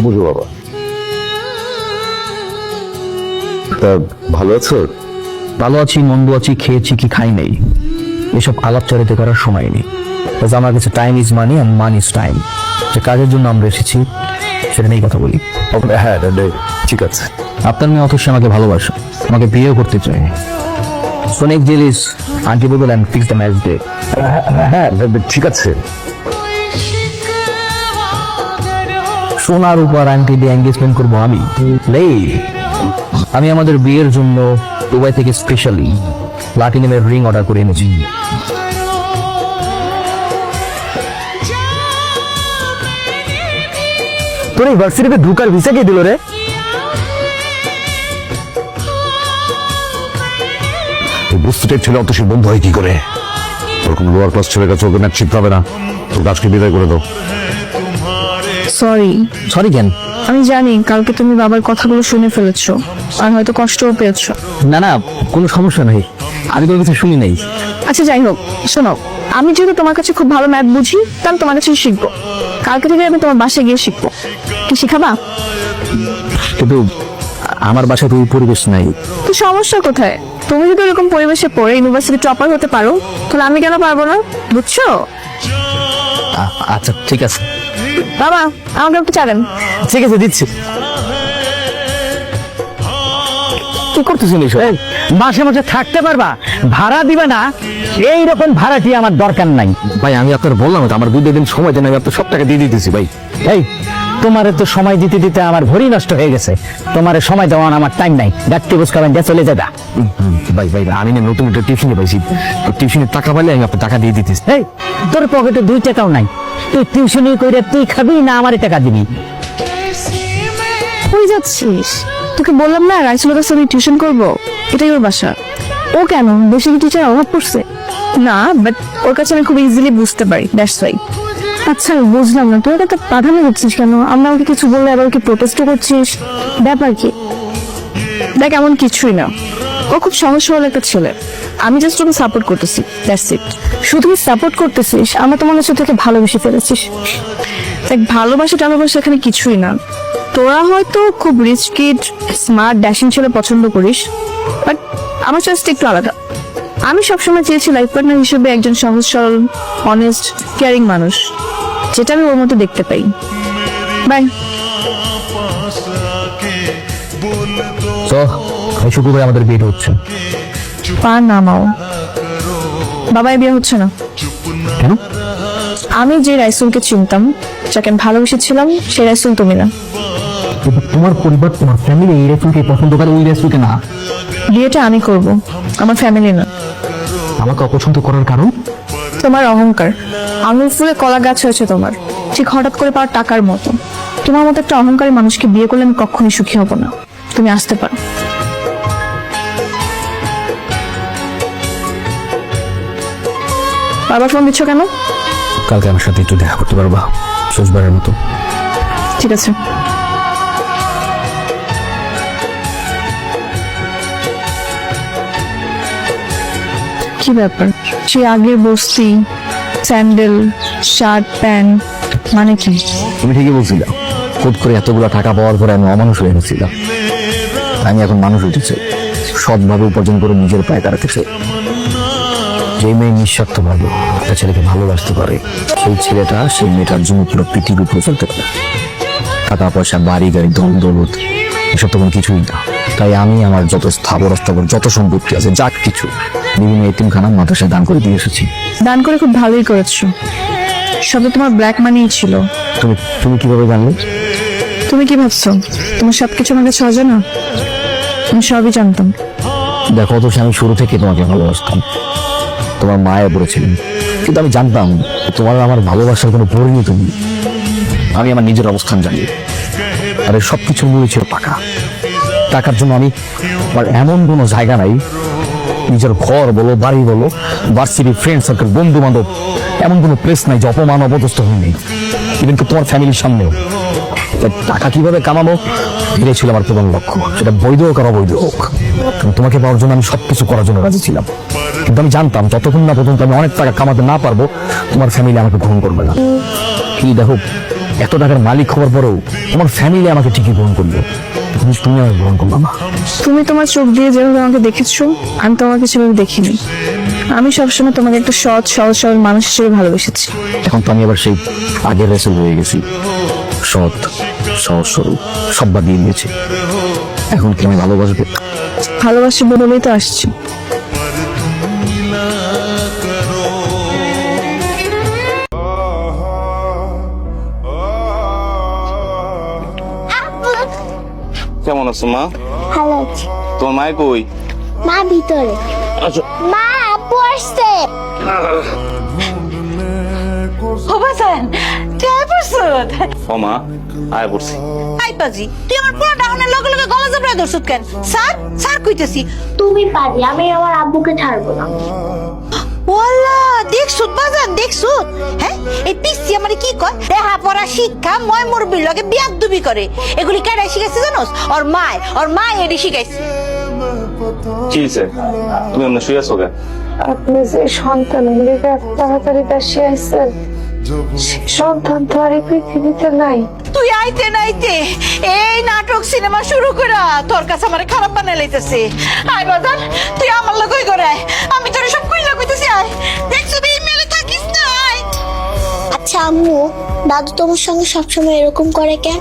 বুঝো বাবা। তা ভালো আছো? ভালো আছি, মন্দ আছি, খেয়েছি কি খাই নাই, এসব আলাপচারিতা করার সময় নেই। আমার কাছে time is money and money is time. যে কাজের জন্য আমরা এসেছি সেটা নিয়েই কথা বলি। হ্যাঁ ঠিক আছে। আপনার মেয়ে অথচ আমাকে ভালোবাসে, আমাকে বিয়েও করতে চায়। সো নেক্সট ডিল ইজ আনটিপল and fix the match day. হ্যাঁ ঠিক আছে। সোনার উপর আংটি দিয়ে এঙ্গেজমেন্ট করবো আমি। আমি আমাদের বিয়ের জন্য দুবাই থেকে স্পেশালি প্লাটিনামের রিং অর্ডার করে এনেছি। তোর ইউনিভার্সিটিতে ঢুকার ভিসা কে দিল রে? বুঝতে ছেলে অত সে বন্ধু হয় কি করে? ওরকম লোয়ার ক্লাস ছেলের কাছে ওকে ম্যাচ হবে না। তোর গাছকে বিদায় করে দাও। সরি। সরি কেন? আমি জানি কালকে তুমি বাবার কথাগুলো শুনে ফেলেছো আর হয়তো কষ্টও পেয়েছো। না না, কোনো সমস্যা নেই, আমি কোনো কিছু শুনি নাই। আচ্ছা যাই হোক, শোনো, আমি যেহেতু তোমার কাছে খুব ভালো ম্যাথ বুঝি, তাহলে তোমার কাছে শিখবো। কালকে থেকে আমি তোমার বাসায় গিয়ে শিখবো। কি শিখাবা? কিন্তু আমার বাসায় তো ওই পরিবেশ নাই। তো সমস্যা কোথায়? তুমি যদি এরকম পরিবেশে পড়ে ইউনিভার্সিটি টপার হতে পারো, তাহলে আমি কেন পারবো না? বুঝছো? আচ্ছা ঠিক আছে। বাবা, আমাকে একটু চা দেন। ঠিক আছে, দিচ্ছি। কি করতেছেন এইসব? মাসে মাসে থাকতে পারবা, ভাড়া দিবে না, এইরকম ভাড়াটি আমার দরকার নাই। ভাই আমি আপনার বললাম তো, আমার 2 দিন সময় দেন, আমি আপনার সব টাকা দিয়ে দিতেছি ভাই। এই তোমারে তো সময় দিতে দিতে আমার ভরি নষ্ট হয়ে গেছে। তোমারে সময় দেওয়ার আমার টাইম নাই। ডাক্তি বুঝ খাবেন, চলে যাবা। ভাই ভাই আমি না নতুন একটা টিউশনে পাইছি, টিউশনের টাকা পাইলে আমি আপনার টাকা দিয়ে দিতেছি। এই তোর পকেটে 2 টাকাও নাই, তুই টিউশনি করে তুই খাবি না আমারে টাকা দিবি? কই যাচ্ছিস? তোকে বললাম না রাইসুলের কাছে আমি টিউশন করবো, এটাই ওর বাসা। ও কেন, বেশি কি টিচার অভাব পড়ছে? না, বাট ওর কাছে আমি খুব ইজিলি বুঝতে পারি, দ্যাটস ওয়াই। আচ্ছা বুঝলাম না, তুই একটা প্রাধান্য দিচ্ছিস কেন? আমরা ওকে কিছু বললে আবার কি প্রোটেস্ট করছিস? ব্যাপার কি? দেখ এমন কিছুই না, ও খুব সহজ সরল একটা ছেলে। আমি জাস্ট ওকে সাপোর্ট করতেছি, দ্যাটস ইট। শুধু সাপোর্ট করতেছিস, আমরা তো মনে হচ্ছে তোকে ভালোবেসে ফেলেছিস। দেখ ভালোবাসা টালোবাসা এখানে কিছুই না। তোরা হয়তো খুব রিচ কিড, স্মার্ট, ড্যাশিং ছেলে পছন্দ করিস, বাট আমার চয়েস একটু আলাদা। আমি সবসময় চেয়েছি লাইফ পার্টনার হিসেবে একজন সহজ সরল, অনেস্ট, কেয়ারিং মানুষ, যেটা আমি ওর মধ্যে দেখতে পাই। বাই। তো এই শুক্রবার আমাদের বিয়ে হচ্ছে। পা নামাও। বাবাই বিয়ে হচ্ছে না। কেন? আমি যে রাইসুলকে চিনতাম, যাকে আমি ভালোবেসেছিলাম, সেই রাইসুল তুমি না। তোমার পরিবার, তোমার ফ্যামিলি এই রেস্টুরেন্টকে পছন্দ করে, ওই রেস্টুরেন্টকে না। বিয়েটা আমি করব, আমার ফ্যামিলি না। আমাকে অপছন্দ করার কারণ? তোমার অহংকার। আঙুল ফুলে কলা গাছ হয়েছে তোমার, ঠিক হঠাৎ করে পাওয়ার টাকার মতো। তোমার মতো একটা অহংকারী মানুষকে বিয়ে করলে আমি কখনোই সুখী হব না। তুমি আসতে পারো। বারবার ফোন দিচ্ছ কেন? কালকে আমার সাথে একটু দেখা করতে পারবা, শেষবারের মতো? ঠিক আছে। কি ব্যাপার? সে আগের বস্তি, স্যান্ডেল, শার্ট, প্যান্ট, মানে কি? তুমি ঠিকই বলছিল, খুদ করে এতগুলো টাকা পাওয়ার পরে আমি অমানুষ হয়ে গেছিলাম। আমি এখন মানুষ উঠেছে, সৎভাবে উপার্জন করে নিজের পায়ে দাঁড়াতে চাই। যে মেয়ে নিঃস্বার্থভাবে একটা ছেলেকে ভালোবাসতে পারে, সেই ছেলেটা সেই মেয়েটার জন্য পুরো পৃথিবীর উপরে চলতে পারে। টাকা পয়সা, বাড়ি গাড়ি, ধন দৌলত এসব তো কোনো কিছুই না। তাই আমি আমার যত স্থাবর অস্থাবর যত সম্পত্তি আছে, যা কিছু বিভিন্ন এতিমখানা মাদ্রাসায় দান করে দিয়ে এসেছি। দান করে খুব ভালোই করেছো। সব তো তোমার ব্ল্যাক মানিই ছিল। তুমি তুমি কিভাবে জানলে? তুমি কি ভাবছো তোমার সবকিছু আমার কাছে অজানা? আমি সবই জানতাম। দেখো, অথচ আমি শুরু থেকে তোমাকে ভালোবাসতাম, তোমার মায়ে পড়েছিলেন, কিন্তু আমি জানতাম তোমার আমার ভালোবাসার কোনো পরিণতি নেই। আমি আমার নিজের অবস্থান জানি, আর সবকিছু মূল ছিল টাকা। টাকার জন্য আমি আমার এমন কোনো জায়গা নাই, নিজের ঘর বলো, বাড়ি বলো, ভার্সিটি, ফ্রেন্ড সার্কেল, বন্ধু বান্ধব, এমন কোনো প্লেস নাই যে অপমান অপদস্থ হয়নি, ইভেন কি তোমার ফ্যামিলির সামনেও। টাকা কিভাবে কামাবো এটাই ছিল আমার প্রধান লক্ষ্য, সেটা বৈধ হোক আর অবৈধ হোক। তোমাকে পাওয়ার জন্য আমি সবকিছু করার জন্য রাজি ছিলাম, কিন্তু আমি জানতাম যতক্ষণ না পর্যন্ত আমি অনেক টাকা কামাতে না পারবো, তোমার ফ্যামিলি আমাকে গ্রহণ করবে না। কি দেখো, এত টাকার মালিক হওয়ার পরেও আমার ফ্যামিলি আমাকে ঠিকই গ্রহণ করলো, কিন্তু তুমি আমাকে গ্রহণ করলো না। তুমি তোমার চোখ দিয়ে যেভাবে আমাকে দেখেছো, আমি তোমাকে সেভাবে দেখিনি। আমি সবসময় তোমাকে একটা সৎ সহজ সরল মানুষ হিসেবে ভালোবেসেছি। এখন তো আমি আবার সেই আগের রাসূল হয়ে গেছি, সৎ সহজ সরল সব বাদ দিয়ে দিয়েছি। এখন কি আমি ভালোবাসবো? ভালোবাসি বলেই তো আসছি। কেমন আছো মা? ভালো আছি। তোমার মায় কই? মা ভিতরে। আচ্ছা মা আপু আসছে। বাজান কে পড়ছত? ও মা আয় পড়ছি। আই পাজি তুই আমার পুরো ডাউনের লগে লগে গলা জবড়া ধরছত কেন? স্যার স্যার কইতেছি। তুমি পারি, আমি আমার আব্বুকে ছাড়বো না। ওয়াল্লা দেখছুত বাজান দেখছুত? হ্যাঁ এই পিসি আমারে কি কয়? দেখা পড়া শিক্ষা ময় মুরবির লগে বিয়াদবি করে। এগুলি কেডাই শিখাইছে জানোস? ওর মা এডি শিখাইছে। কি হইছে? তুমি এমনি শুয়ে আছো কেন? আপনি যে সন্তানের লেগে এত তাড়াতাড়ি কাশি আইসেন, সন্তান তো আর এই পৃথিবীতে নাই। তুই আইতে নাইতে এই নাটক সিনেমা শুরু করা তোর কাছে আমারে খারাপ বানাই লাইতেছে। আয় বাজান তুই আমার লগই করে আয়, আমি তোরে সব কইলা কইতেছি। আয় দেখছো তুই মেলে থাকিস না। আয় আচ্ছা আম্মু, দাদু তোমার সঙ্গে সবসময় এরকম করে কেন?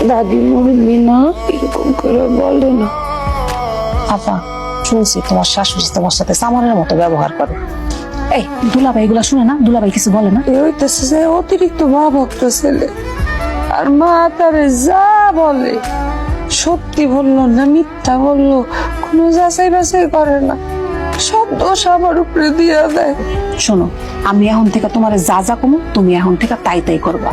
দাদি মরবি না এরকম করে বলে না। আপা শুনছি তোমার শাশুড়ি তোমার সাথে সামানের মতো ব্যবহার করে। এই দুলাভাই এগুলা শুনে না? দুলাভাই কিছু বলে না? এ হইতেছে যে অতিরিক্ত মা ভক্ত ছেলে, আর মা তারে যা বলে সত্যি বললো না মিথ্যা বললো কোনো যাচাই বাছাই করে না, সব দোষ আমার উপরে দিয়া দেয়। শোনো, আমি এখন থেকে তোমার যা যা কমু তুমি এখন থেকে তাই তাই করবা।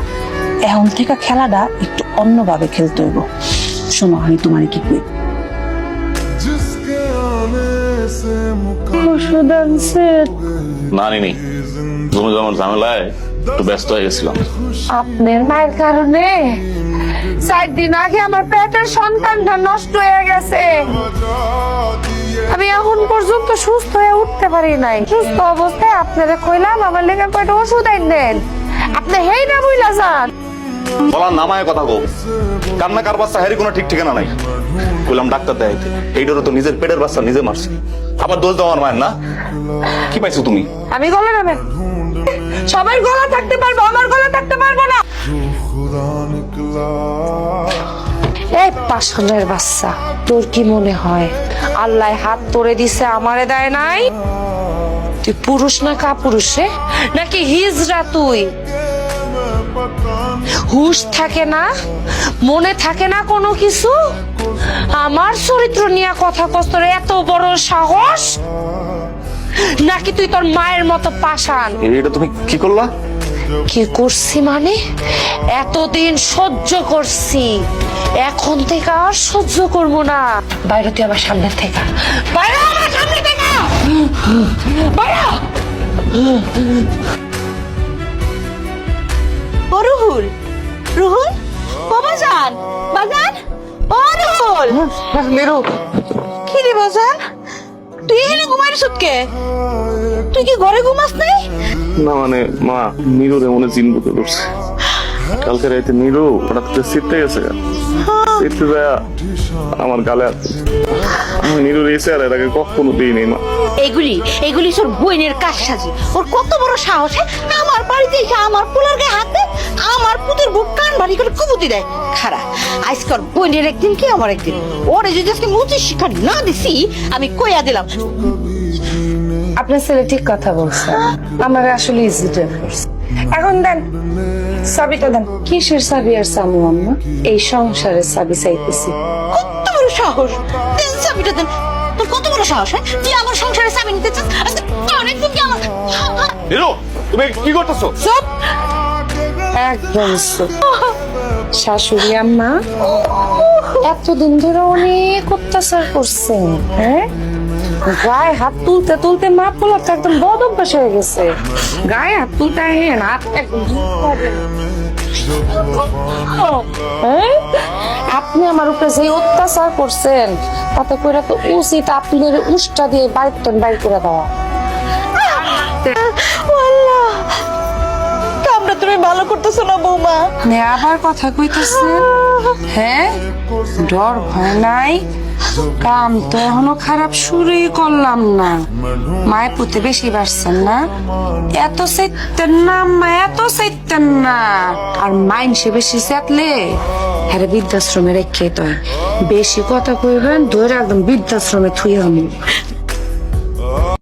এখন থেকে খেলাটা একটু অন্যভাবে খেলতে হইব। শোনো আমি তোমার কি কই, ওষুধ আনছে? না নিনি, তুমি আমার ঝামেলায় একটু ব্যস্ত হয়ে গেছিলাম। আপনার মায়ের কারণে 4 দিন আগে আমার পেটের সন্তানটা নষ্ট হয়ে গেছে। আমি এখন পর্যন্ত সুস্থ হয়ে উঠতে পারি নাই। সুস্থ অবস্থায় আপনারা কইলাম আমার লেগে কয়টা ওষুধ আইন দেন, আপনি হেই না বইলা যান। বলার নামায় কথা কও, কান্না কার বাচ্চা হেরি কোনো ঠিক ঠিকানা নাই। বললাম ডাক্তার দেখাইতে, এইটারও তো নিজের পেটের বাচ্চা নিজে মারছে, আবার দোষ দাও আমার মায়ের না। কি পাইছো তুমি? আমি গলা নামেন, সবার গলা থাকতে পারবো, আমার গলা থাকতে পারবো না। এই পাষাণের বাচ্চা, তোর কি মনে হয় আল্লাহ হাত তোরে দিছে আমারে দেয় নাই? তুই পুরুষ না কাপুরুষ রে, নাকি হিজড়া? তুই হুশ থাকে না, মনে থাকে না কোনো কিছু? আমার চরিত্র নিয়ে কথা কস্তরে এত বড় সাহস? নাকি তুই তোর মায়ের মতো পাষাণ? এটা তুমি কি করলা? কি করছি মানে, এতদিন সহ্য করছি, এখন থেকে আর সহ্য করবো না। বাইরে তুই আমার সামনে থেকে, বাইরে আমার সামনে থেকে, বাইরে। ও রুহুল, রুহুল ও বাজান, বাজান ও রুহুল। মেরু, কি রে বাজান, তুই এখানে ঘুমাইছিস কে? তুই কি ঘরে ঘুমাস নাই? না মানে মা, নিরুরে মনে চিনবুকে করছে। কালকে রাইতে নিরু হঠাৎ করে শীতে গেছে, শীতে যায় আমার গালে হাত। আমি নিরুর এসে আর এর আগে কখনো দিইনি মা। এগুলি তোর বইনের কাজ সাজি। ওর কত বড় সাহস, আমার বাড়িতে এসে আমার পোলার গায়ে হাত দেয়, আমার পুতের বুক কান ভারী করে কুবুতি দেয়। খারা আজকাল বইনের একদিন কি আমার একদিন। ওরে যদি আজকে মুচি শিক্ষা না দিছি, আমি কইয়া দিলাম। আপনার ছেলে ঠিক কথা বলছে, আমার আসলে ইজিটেট করছে। এখন দেন চাবিটা দেন। কিসের চাবি আর চামু আম্মা? এই সংসারের চাবি চাইতেছি। কত বড় সাহস, দেন চাবিটা দেন। তোর কত বড় সাহস, হ্যাঁ? তুই আমার সংসারে চাবি নিতে চাস? অনেকদিন কি আমার নিরু তুমি কি করতেছো? সব একদম চুপ। শাশুড়ি আম্মা এতদিন ধরে অনেক অত্যাচার করছেন, হ্যাঁ? গায়ে হাত তুলতে তুলতে মা পোলা তো একদম বদ অভ্যাস হয়ে গেছে। গায়ে হাত তুলতে হেন হাত একদম হ্যাঁ? আপনি আমার উপরে যে অত্যাচার করছেন, তাতে করে তো উচিত আপনাদের উষ্টা দিয়ে বাইর করে দেওয়া। আল্লাহ, আমরা তোর তুমি ভালো করতেছো না বৌমা। আপনি আবার কথা কইতেছেন? হ্যাঁ, ডর ভয় নাই? কাম তো এখনো খারাপ শুরুই করলাম না। মায়ের পুঁতে বেশি বাড়ছেন না? এত চাইতেন না মা, এত চাইতেন না। আর মাইনসে বেশি চাইলে হ্যাঁ বৃদ্ধাশ্রমে রেখে তো বেশি কথা কইবেন ধরে একদম বৃদ্ধাশ্রমে থুই আমি।